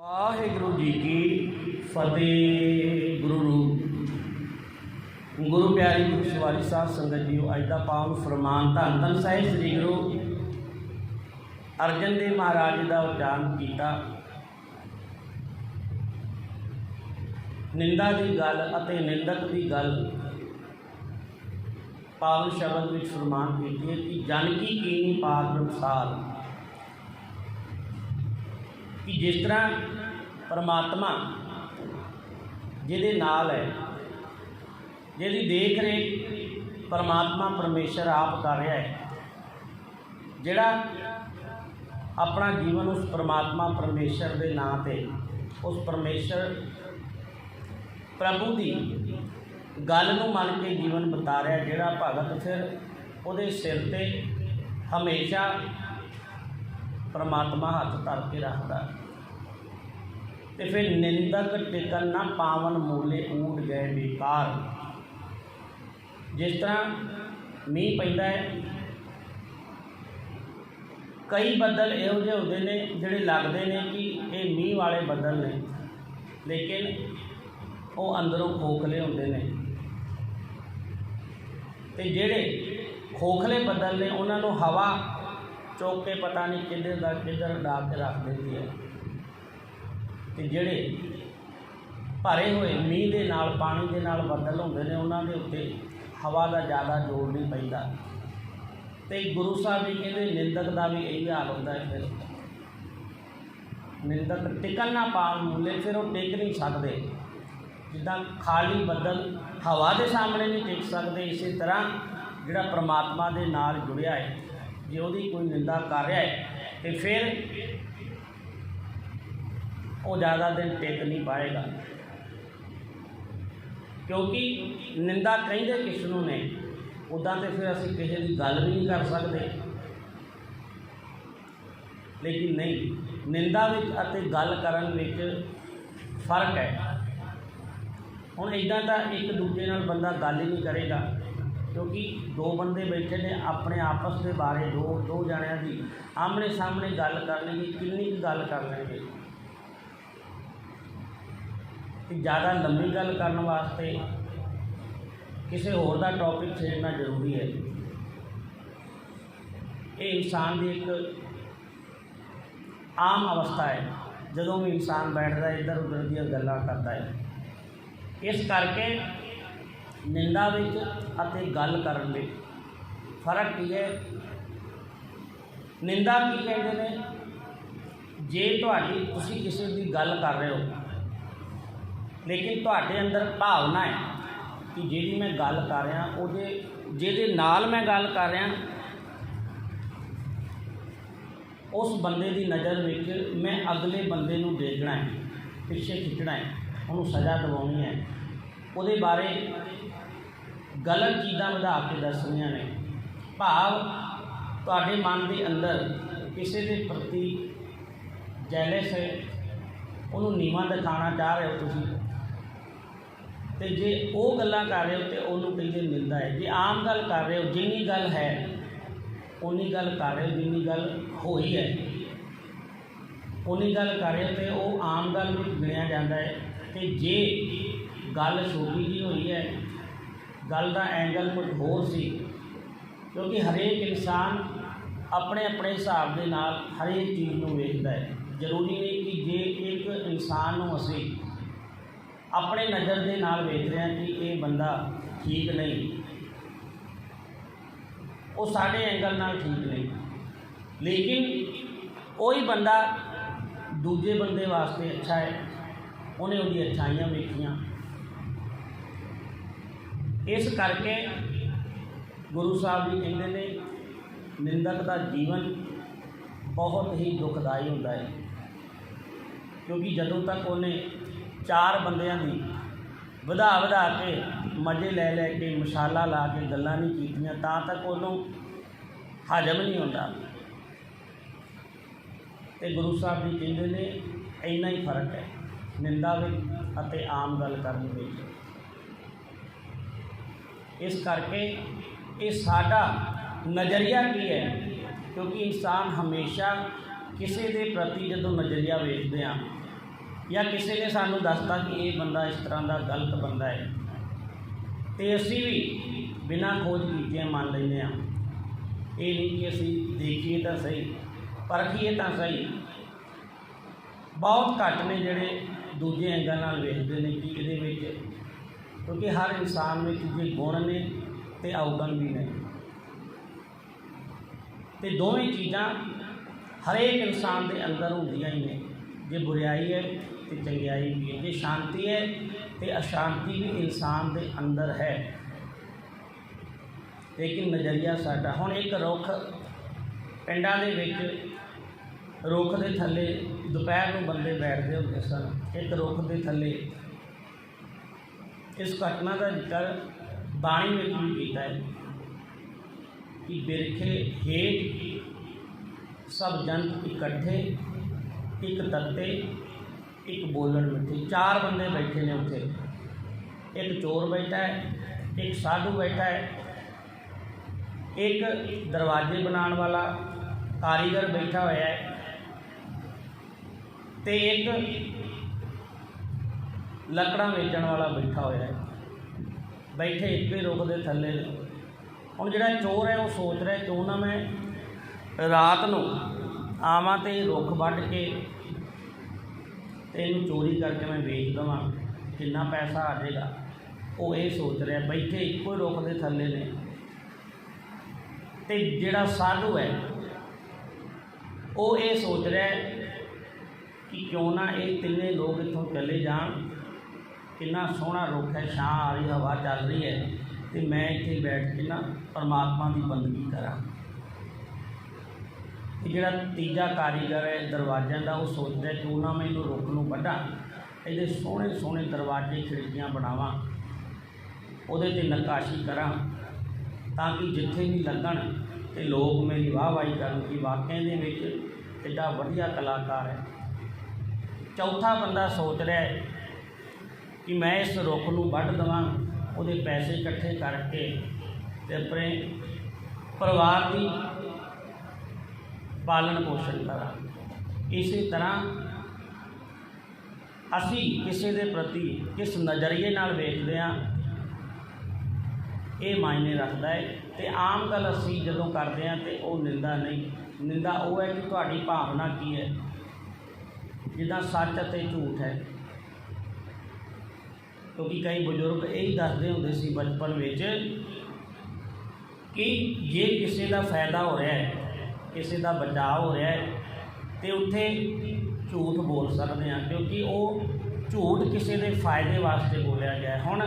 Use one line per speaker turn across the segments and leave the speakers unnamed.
वाहिगुरु जी की फतेह। गुरु प्यारी गुरु सवारी साध संगत जी, अज का पावन फरमान धन धन साहिब श्री गुरु अर्जन देव महाराज का उच्चारण किया। निंदा की गल अते निंदक की गल पावन शब्द में फरमान की है कि जानकी कीनी पाक अनुसार कि जिस तरह परमात्मा जिहदे नाल है, जिहदी देख रेख परमात्मा परमेश्वर आप कर रहा है, जिहड़ा अपना जीवन उस परमात्मा परमेश्वर के नां ते उस परमेश्वर प्रभु की गल नूं मन के जीवन बिता रहा है, जिहड़ा भगत फिर उहदे सिर ते हमेशा परमात्मा हाथ धर के रखता। तो फिर निंदक टिकन ना पावन मूले ऊट गए बेकार। जिस तरह मीह पैंदा है, कई बदल इहो जिहे होंदे ने जिहड़े लगदे ने कि ये मीह वाले बदल ने, लेकिन वो अंदरों खोखले होंदे ने। ते जिहड़े खोखले बदल ने उन्हां नूं हवा चुक के पता नहीं किधर का किधर उड़ा के रख देती है। तो जिहड़े भरे हुए मीह के नाल पानी के नाल बदल होंदे ने उन्हां दे उत्ते हवा का ज़्यादा जोर नहीं पैंदा। तो गुरु साहब भी कहते निंदक का भी यही हाल होता है। फिर निंदक टिकन ना पावन मूले, फिर वो टिक नहीं सकते। जिदा खाली बदल हवा के सामने नहीं टिक सकते, इसी तरह जिहड़ा परमात्मा के नाल जुड़िया है, जे उसकी कोई निंदा कर रहा है तो फिर वो ज़्यादा दिन टिक नहीं पाएगा। क्योंकि निंदा कहिंदे किसनूं ने, उदा तो फिर असीं किसी की गल भी नहीं कर सकते। लेकिन नहीं, निंदा विच अते गल करन विच फर्क है। हुण इदां तां एक दूजे नाल बंदा गल ही नहीं करेगा, क्योंकि दो बंदे बैठे ने अपने आपस के बारे दो जणियां की आमने सामने गल कर लेंगे, किन्नी गल कर लेंगे। ज़्यादा लंबी गल करने वास्ते किसी होर का टॉपिक छेड़ना जरूरी है। ये इंसान की एक आम अवस्था है, जदों भी इंसान बैठता है इधर उधर दी गल्लां करता है। इस करके निंदा विच अते गल करन विच फर्क की है। निंदा की कहते हैं, जे तुहाडी तुसीं किसी की गल कर रहे हो लेकिन तुहाडे अंदर भावना है कि जिहड़ी मैं गल कर रहा उहदे जिहदे नाल मैं गल कर रहा उस बंदे की नज़र विच मैं अगले बंदे नूं देखना है, पिछे खिंचना है, उन्होंने सज़ा दिवाउणी है, उहदे बारे गलत चीज़ां वधा के दसणियां ने। भाव तुहाडे मन के अंदर किसी के प्रति जैलस है, उन्होंने नीवां दिखाना चाह रहे हो तुसीं, तो जे वो गल्लां कर रहे हो तो उन्होंने कहते निंदा है। जे आम गल कर रहे हो, जिन्नी गल है उन्नी गल कर रहे हो, जिन्नी गल होई है उन्नी गल कर रहे हो, तो वो आम गल भी गिणिया जाता है। तो जे गल छोटी जी हुई है, गल का एंगल कुछ होर सी, क्योंकि हरेक इंसान अपने अपने हिसाब के नाल हरेक चीज़ को वेखदा है। जरूरी नहीं कि जे एक इंसान को असी अपने नज़र के नाल वेख रहे हैं कि ये बंदा ठीक नहीं, वो साढ़े एंगल नाल ठीक नहीं, लेकिन कोई बंदा दूजे बंदे वास्ते अच्छा है, उन्हें उहदी अच्छाइयां वेखियां। इस करके गुरु साहब जी कहते हैं निंदक का जीवन बहुत ही दुखदाई होता है। क्योंकि जदों तक उन्हें चार बंदियां की वधा के मजे ले के मशाला ला के गल्लां नहीं कीतियां, तां तक उन्होंने हजम नहीं होता। तो गुरु साहब जी कहते हैं इन्ना ही फर्क है निंदा विच अते आम गल करने विच। इस करके ये साडा नज़रिया की है, क्योंकि इंसान हमेशा किसी के प्रति जो नज़रिया वेखते हैं या किसी ने सानू दसता कि ये बंदा इस तरह का गलत बंदा है, तो असी भी बिना खोज कीते मान लेंगे। ये नहीं कि असी देखिए तो सही, परखीए तो सही। बहुत घट ने जोड़े दूजे एंगल नाल वेखते हैं कि ये, क्योंकि हर इंसान में जे गुण ने ते अवगुण भी ने, तो दोवें चीज़ां हरेक इंसान के अंदर होंदियां ही ने। जे बुराई है तो चंगियाई भी है, जे शांति है तो अशांति भी इंसान के अंदर है। लेकिन नज़रिया साडा हुण एक रुख पिंडां दे विच रुख के थल्ले दोपहर को बंदे बैठते होंदे सन। एक रुख के थल्ले इस घटना का जिक्र बाणी में भी किया है कि बिरखे हेठ सब जंत इकट्ठे, एक तत्ते एक बोलन मिठे। चार बंदे बैठे ने उत्थे, एक चोर बैठा है, एक साधु बैठा है, एक दरवाजे बनाने वाला कारीगर बैठा हुआ है, तो एक लकड़ा बेचण वाला बैठा हुआ है। बैठे एक ही रुख के थल्ले। हुण जिहड़ा चोर है वो सोच रहा है क्यों ना मैं रात को आवां तो रुख वढ़ के इनू चोरी करके मैं बेच देवां, कितना पैसा आ जाएगा। वो ये सोच रहा है, बैठे एको ही रुख के थल्ले ने। तो जिहड़ा साधु है वो ये सोच रहा है कि क्यों ना ये तिन्ने लोग इत्थों चले जान, कितना सोहना रुख है, छां आ रही, हवा चल रही है, तो मैं इत्थे बैठ के ना परमात्मा की बंदगी करा। जिहड़ा तीजा कारीगर है दरवाज़ों का, वो सोच रहा क्यों ना मैं इनू रुख नूं वड्ढां, ये सोहने सोहने दरवाजे खिड़कियां बनावां, उहदे ते नक्काशी करा, ताकि जिथे भी लगन तो लोग मेरी वाहवाही करन कि वाकई दे विच एडा वधिया कलाकार है। चौथा बंदा सोच रहा है कि मैं इस रुख नूं वढ़ देवां, उहदे पैसे इकट्ठे करके ते अपने परिवार की पालन पोषण करा। इसी तरह असी किसी के प्रति किस नज़रिए नाल वेखदे हां, ये मायने रखता है। तो आम गल असी जदों करते हैं तो वह निंदा नहीं, निंदा वो है कि तुहाडी भावना की है। जिदा सच ते झूठ है, क्योंकि कई बजुर्ग यही दसदे हुंदे सी बचपन विच कि जे किसी का फायदा हो रहा है, किसी का बचाव हो रहा है, तो उत्थे झूठ बोल सकते हैं, क्योंकि वो झूठ किसी के फायदे वास्ते बोलिया गया। हुण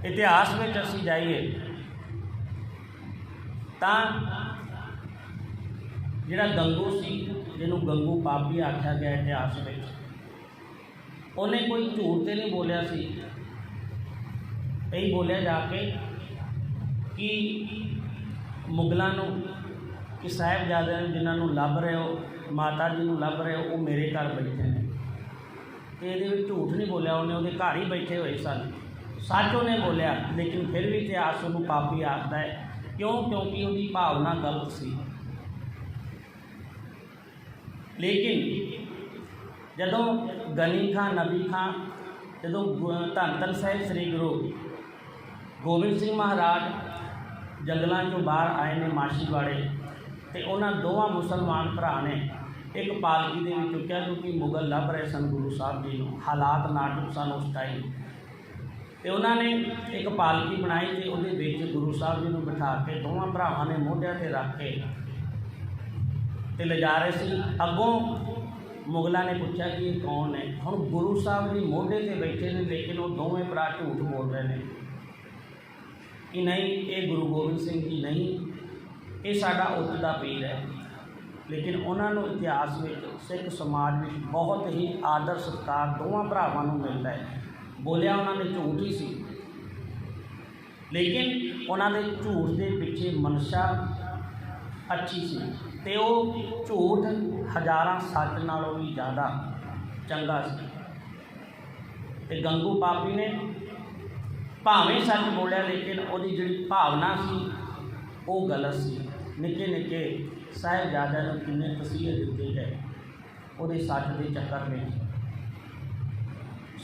इतिहास में असी जाइए तो जिहड़ा गंगू सी, जिन्हों गंगू पापी आख्या गया इतिहास में, उन्हें कोई झूठ तो नहीं बोलिया सी। यही बोलिया जाके कि मुगलों को कि साहिबजादे जिन्होंने लभ रहे हो, माता जी को लभ रहे हो, वो मेरे घर बैठे हैं। तो ये झूठ नहीं बोलिया, उन्हें वो घर ही बैठे हुए सन। सच उन्हें बोलिया, लेकिन फिर भी इतिहास उन्होंने पापी आखता है। क्यों? क्योंकि उसकी भावना गलत सी। लेकिन जदों गनी खां नबी खां, जदों धन धन साहिब श्री गुरु गोबिंद सिंह महाराज जंगलों चों बाहर आए ने माछीवाड़े, तो उन्होंने दोवां मुसलमान भरा ने एक पालकी दे विच चुक्या, क्योंकि मुगल लभ रहे सन गुरु साहब जी को, हालात नाजुक सन उस टाइम। तो उन्होंने एक पालकी बनाई, तो उहदे विच गुरु साहब जी को बिठा के दोवां भरावां ने मोढियां ते रख के ते ले जा रहे सी। अगों मुगलों ने पूछा कि ये कौन है। हुण गुरु साहब जी मोढे ते बैठे ने, लेकिन वो दोवें भरा झूठ बोल रहे हैं कि नहीं ये गुरु गोबिंद सिंह जी नहीं, ये साडा उत दा पीर है। लेकिन उन्होंने इतिहास में सिख समाज में बहुत ही आदर सत्कार दोवां भरावां नूं मिलता है। बोलिया उन्होंने झूठ ही सी, लेकिन उन्होंने झूठ के पिछे मनशा अच्छी सी, तो वो झूठ हज़ारां सच नालों भी ज़्यादा चंगा सी। ते गंगू पापी ने भावें सच बोलिया, लेकिन उसकी जी भावना सी वो गलत सी। निके निके साहिबजादियां नूं किन्ने तसीहे दिते गए वो सच के चक्कर में।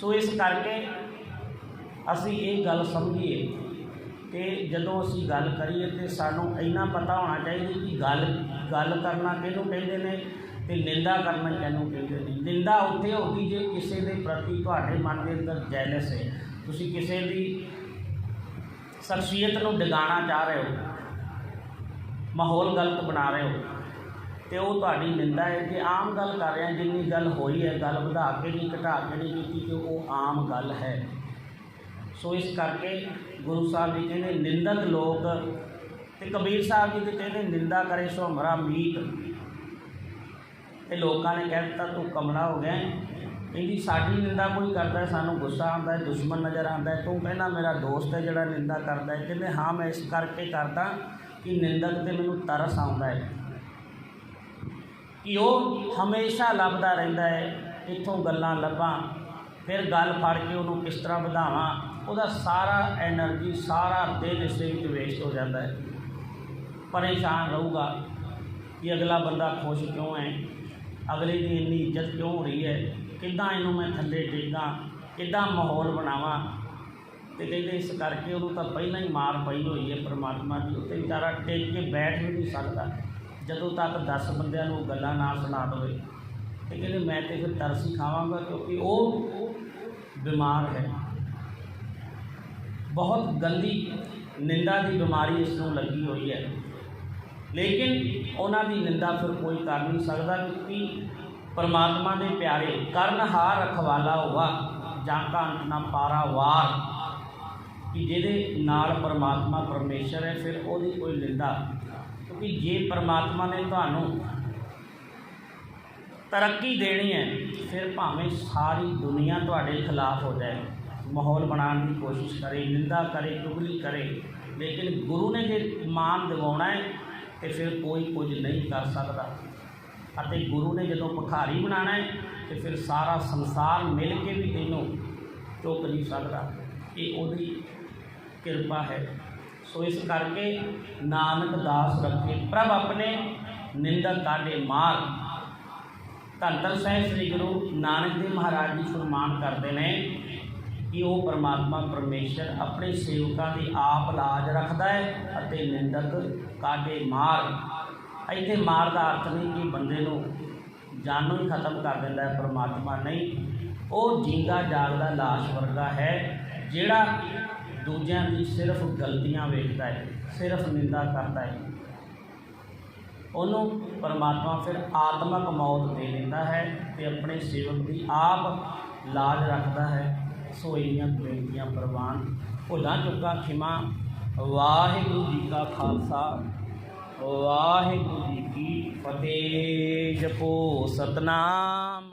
ਸੋ ਇਸ ਕਰਕੇ ਅਸੀਂ ਇਹ ਗੱਲ ਸਮਝੀਏ ਕਿ ਜਦੋਂ ਅਸੀਂ ਗੱਲ ਕਰੀਏ ਤਾਂ ਸਾਨੂੰ ਇੰਨਾ ਪਤਾ ਹੋਣਾ ਚਾਹੀਦਾ ਕਿ ਗੱਲ ਕਰਨਾ ਕਿਹਨੂੰ ਕਹਿੰਦੇ ਨੇ ਤੇ ਨਿੰਦਾ ਕਰਨਾ ਕਿਹਨੂੰ ਕਹਿੰਦੇ ਨੇ। ਨਿੰਦਾ ਉੱਥੇ ਹੋਗੀ ਜੇ ਕਿਸੇ ਦੇ ਪ੍ਰਤੀ ਤੁਹਾਡੇ ਮਨ ਦੇ ਅੰਦਰ ਜੈਲਸ ਹੈ, ਤੁਸੀਂ ਕਿਸੇ ਦੀ ਸ਼ਖਸੀਅਤ ਨੂੰ ਡਿਗਾਉਣਾ ਚਾਹ ਰਹੇ ਹੋ, ਮਾਹੌਲ ਗਲਤ ਬਣਾ ਰਹੇ ਹੋ, ਤੇ ਉਹ ਤੁਹਾਡੀ ਨਿੰਦਾ ਹੈ। ਜੇ ਆਮ ਗੱਲ ਕਰ ਰਹੇ ਹਾਂ, ਜਿੰਨੀ ਗੱਲ ਹੋਈ ਹੈ, ਗੱਲ ਵਧਾ ਕੇ ਨਹੀਂ ਘਟਾ ਕੇ ਨਹੀਂ ਕੀਤੀ, ਕਿ ਉਹ ਆਮ ਗੱਲ ਹੈ। ਸੋ ਇਸ ਕਰਕੇ ਗੁਰੂ ਸਾਹਿਬ ਜੀ ਕਹਿੰਦੇ ਨਿੰਦਕ ਲੋਕ, ਤੇ ਕਬੀਰ ਸਾਹਿਬ ਜੀ ਦੇ ਕਹਿੰਦੇ ਨਿੰਦਾ ਕਰੇ ਸੋ ਹਮਰਾ ਮੀਤ। ਤੇ ਲੋਕਾਂ ਨੇ ਕਹਿ ਦਿੱਤਾ ਤੂੰ ਕਮਲਾ ਹੋ ਗਿਆ, ਇਹਦੀ ਸਾਡੀ ਨਿੰਦਾ ਕੋਈ ਕਰਦਾ ਸਾਨੂੰ ਗੁੱਸਾ ਆਉਂਦਾ, ਦੁਸ਼ਮਣ ਨਜ਼ਰ ਆਉਂਦਾ, ਤੂੰ ਕਹਿੰਦਾ ਮੇਰਾ ਦੋਸਤ ਹੈ ਜਿਹੜਾ ਨਿੰਦਾ ਕਰਦਾ ਹੈ। ਕਹਿੰਦੇ ਹਾਂ ਮੈਂ ਇਸ ਕਰਕੇ ਕਰਦਾ ਕਿ ਨਿੰਦਕ 'ਤੇ ਮੈਨੂੰ ਤਰਸ ਆਉਂਦਾ ਹੈ ਕਿ ਉਹ ਹਮੇਸ਼ਾ ਲੱਭਦਾ ਰਹਿੰਦਾ ਹੈ ਇੱਥੋਂ ਗੱਲਾਂ ਲੱਭਾਂ, ਫਿਰ ਗੱਲ ਫੜ ਕੇ ਉਹਨੂੰ ਕਿਸ ਤਰ੍ਹਾਂ ਵਧਾਵਾਂ, ਉਹਦਾ ਸਾਰਾ ਐਨਰਜੀ ਸਾਰਾ ਦਿਨ ਇਸ ਦੇ ਵਿੱਚ ਵੇਸਟ ਹੋ ਜਾਂਦਾ ਹੈ। ਪਰੇਸ਼ਾਨ ਰਹੂਗਾ ਕਿ ਅਗਲਾ ਬੰਦਾ ਖੁਸ਼ ਕਿਉਂ ਹੈ, ਅਗਲੇ ਦੀ ਇੰਨੀ ਇੱਜ਼ਤ ਕਿਉਂ ਹੋ ਰਹੀ ਹੈ, ਕਿੱਦਾਂ ਇਹਨੂੰ ਮੈਂ ਥੱਲੇ ਡੇਗਾਂ, ਕਿੱਦਾਂ ਮਾਹੌਲ ਬਣਾਵਾਂ। ਤੇ ਕਹਿੰਦੇ ਇਸ ਕਰਕੇ ਉਹਨੂੰ ਤਾਂ ਪਹਿਲਾਂ ਹੀ ਮਾਰ ਪਈ ਹੋਈ ਹੈ ਪਰਮਾਤਮਾ ਦੀ, ਉੱਤੇ ਵਿਚਾਰਾ ਟਿਕ ਕੇ ਬੈਠ ਵੀ ਨਹੀਂ ਸਕਦਾ ਜਦੋਂ ਤੱਕ 10 ਬੰਦਿਆਂ ਨੂੰ ਗੱਲਾਂ ਨਾ ਸੁਣਾ ਦੇਵੇ। ਤੇ ਕਹਿੰਦੇ ਮੈਂ ਤਾਂ ਫਿਰ ਤਰਸ ਹੀ ਖਾਵਾਂਗਾ, ਕਿਉਂਕਿ ਉਹ ਬਿਮਾਰ ਹੈ, ਬਹੁਤ ਗੰਦੀ ਨਿੰਦਾ ਦੀ ਬਿਮਾਰੀ ਇਸ ਨੂੰ ਲੱਗੀ ਹੋਈ ਹੈ। ਲੇਕਿਨ ਉਹਨਾਂ ਦੀ ਨਿੰਦਾ ਫਿਰ ਕੋਈ ਕਰ ਨਹੀਂ ਸਕਦਾ, ਕਿਉਂਕਿ ਪਰਮਾਤਮਾ ਦੇ ਪਿਆਰੇ ਕਰਨਹਾਰ ਰਖਵਾਲਾ ਹੋਵਾ ਜਾਂ ਕਾ ਅੰਤ ਨਾ ਪਾਰਾ ਵਾਰ, ਕਿ ਜਿਹਦੇ ਨਾਲ ਪਰਮਾਤਮਾ ਪਰਮੇਸ਼ਰ ਹੈ ਫਿਰ ਉਹਦੀ ਕੋਈ ਨਿੰਦਾ। ਕਿਉਂਕਿ ਜੇ ਪਰਮਾਤਮਾ ਨੇ ਤੁਹਾਨੂੰ ਤਰੱਕੀ ਦੇਣੀ ਹੈ ਫਿਰ ਭਾਵੇਂ ਸਾਰੀ ਦੁਨੀਆ ਤੁਹਾਡੇ ਖਿਲਾਫ ਹੋ ਜਾਏ, ਮਾਹੌਲ ਬਣਾਉਣ ਦੀ ਕੋਸ਼ਿਸ਼ ਕਰੇ, ਨਿੰਦਾ ਕਰੇ, ਚੁਗਲੀ ਕਰੇ, ਲੇਕਿਨ ਗੁਰੂ ਨੇ ਜੇ ਮਾਨ ਦਿਵਾਉਣਾ ਹੈ ਤੇ ਫਿਰ ਕੋਈ ਕੁਝ ਨਹੀਂ ਕਰ ਸਕਦਾ। ਅਤੇ ਗੁਰੂ ਨੇ ਜਦੋਂ ਭਿਖਾਰੀ ਬਣਾਉਣਾ ਹੈ ਤੇ ਫਿਰ ਸਾਰਾ ਸੰਸਾਰ ਮਿਲ ਕੇ ਵੀ ਤੈਨੂੰ ਚੁੱਕ ਨਹੀਂ ਸਕਦਾ, ਇਹ ਉਹਦੀ ਕਿਰਪਾ ਹੈ। ਸੋ ਇਸ ਕਰਕੇ ਨਾਨਕ ਦਾਸ ਰੱਖੇ ਪ੍ਰਭ ਆਪਣੇ ਨਿੰਦਕ ਕਾਢੇ ਮਾਰ। ਧੰਨ ਧੰਨ ਸਾਹਿਬ ਸ੍ਰੀ ਗੁਰੂ ਨਾਨਕ ਦੇਵ ਮਹਾਰਾਜ ਜੀ ਫਰਮਾਨ ਕਰਦੇ ਨੇ ਕਿ ਉਹ ਪਰਮਾਤਮਾ ਪਰਮੇਸ਼ਰ ਆਪਣੇ ਸੇਵਕਾਂ ਦੀ ਆਪ ਲਾਜ ਰੱਖਦਾ ਹੈ ਅਤੇ ਨਿੰਦਕ ਕਾਢੇ ਮਾਰ। ਇੱਥੇ ਮਾਰ ਦਾ ਅਰਥ ਨਹੀਂ ਕਿ ਬੰਦੇ ਨੂੰ ਜਾਨੋਂ ਹੀ ਖਤਮ ਕਰ ਦਿੰਦਾ ਹੈ ਪਰਮਾਤਮਾ, ਨਹੀਂ, ਉਹ ਜਿੰਦਾ ਜਾਗਦਾ ਲਾਸ਼ ਵਰਗਾ ਹੈ ਜਿਹੜਾ ਦੂਜਿਆਂ ਦੀ ਸਿਰਫ ਗਲਤੀਆਂ ਵੇਖਦਾ ਹੈ, ਸਿਰਫ ਨਿੰਦਾ ਕਰਦਾ ਹੈ। ਉਹਨੂੰ ਪਰਮਾਤਮਾ ਫਿਰ ਆਤਮਕ ਮੌਤ ਦੇ ਦਿੰਦਾ ਹੈ ਤੇ ਆਪਣੇ ਸੇਵਕ ਦੀ ਆਪ ਲਾਜ ਰੱਖਦਾ ਹੈ। ਸੋ ਇੰਨੀਆਂ ਬੇਨਤੀਆਂ ਪ੍ਰਵਾਨ, ਭੁੱਲਾਂ ਚੁੱਕਾਂ ਖਿਮਾ। ਵਾਹਿਗੁਰੂ ਜੀ ਕਾ ਖਾਲਸਾ, ਵਾਹਿਗੁਰੂ ਜੀ ਕੀ ਫਤਿਹ। ਜਪੋ ਸਤਨਾਮ।